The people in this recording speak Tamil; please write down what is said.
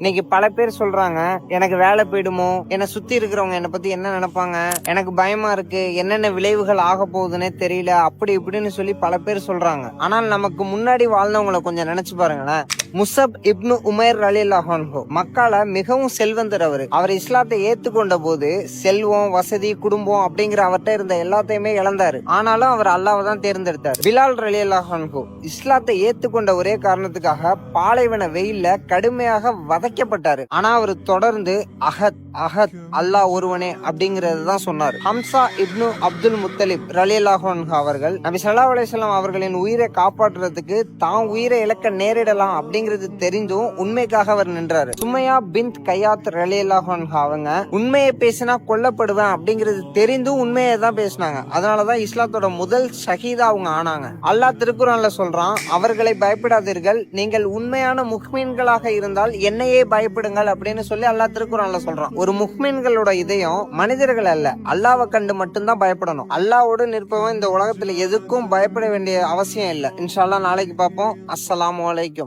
இன்னைக்கு பல பேர் சொல்றாங்க, எனக்கு வேலை போயிடுமோ, என்னை சுத்தி இருக்கிறவங்க என்னை பத்தி என்ன நினைப்பாங்க, எனக்கு பயமா இருக்கு, என்னென்ன விளைவுகள் ஆக போகுதுன்னே தெரியல, அப்படி இப்படின்னு சொல்லி பல பேர் சொல்றாங்க. ஆனால் நமக்கு முன்னாடி வாழ்ந்தவங்களை கொஞ்சம் நினைச்சு பாருங்களேன். முசப் இப்னு உமைர் ரலியல்லாஹு அன்ஹு மக்கால மிகவும் செல்வந்தர். அவர் இஸ்லாத்தை ஏத்துக்கொண்ட போது செல்வம், வசதி, குடும்பம் அப்படிங்கிற அவர்கிட்ட இருந்த எல்லாத்தையுமே இழந்தாரு. ஆனாலும் அவர் அல்லாஹ்வை தான் தேர்ந்தெடுத்தார். பிலால் ரலியல்லாஹு அன்ஹு இஸ்லாத்தை ஏத்துக்கொண்ட ஒரே காரணத்துக்காக பாலைவன வெயில்ல கடுமையாக வதைக்கப்பட்டாரு. ஆனா அவர் தொடர்ந்து அஹத் அஹத் அல்லாஹ் ஒருவனே அப்படிங்கறது தான் சொன்னார். ஹம்சா இப்னு அப்துல் முத்தலிப் ரலியல்லாஹு அன்ஹு அவர்கள் நபி ஸல்லல்லாஹு அலைஹி வஸல்லம் அவர்களின் உயிரை காப்பாற்றுறதுக்கு தான் உயிரை இழக்க நேரிடலாம் அப்படிங்கிறது தெரிந்தும் உண்மைக்காக அவர் நின்றாரு. சுமையா பின்த் கயாத் ரலியல்லாஹு அன்ஹா அவங்க உண்மையை பேசினா கொல்லப்படுவேன் அப்படிங்கிறது தெரிந்தும் உண்மையை தான் பேசினாங்க. அதனாலதான் இஸ்லாத்தோட முதல் ஷஹீதா அவங்க ஆனாங்க. அல்லாஹ் திருக்குர்ஆன்ல சொல்றான், அவர்களை பயப்படாதீர்கள், நீங்கள் உண்மையான முஹ்மின்களாக இருந்தால் என்னையே பயப்படுங்கள் அப்படின்னு சொல்லி அல்லாஹ் திருக்குர்ஆன்ல சொல்றான். ஒரு முஹ்மின்களோட இதயம் மனிதர்கள் அல்ல, அல்லாஹ்வை கண்டு மட்டும்தான் பயப்படணும். அல்லாஹ்வோடு நிற்பவன் இந்த உலகத்துல எதுக்கும் பயப்பட வேண்டிய அவசியம் இல்லை. இன்ஷா அல்லாஹ் நாளைக்கு பார்ப்போம். அஸ்ஸலாமு அலைக்கும்.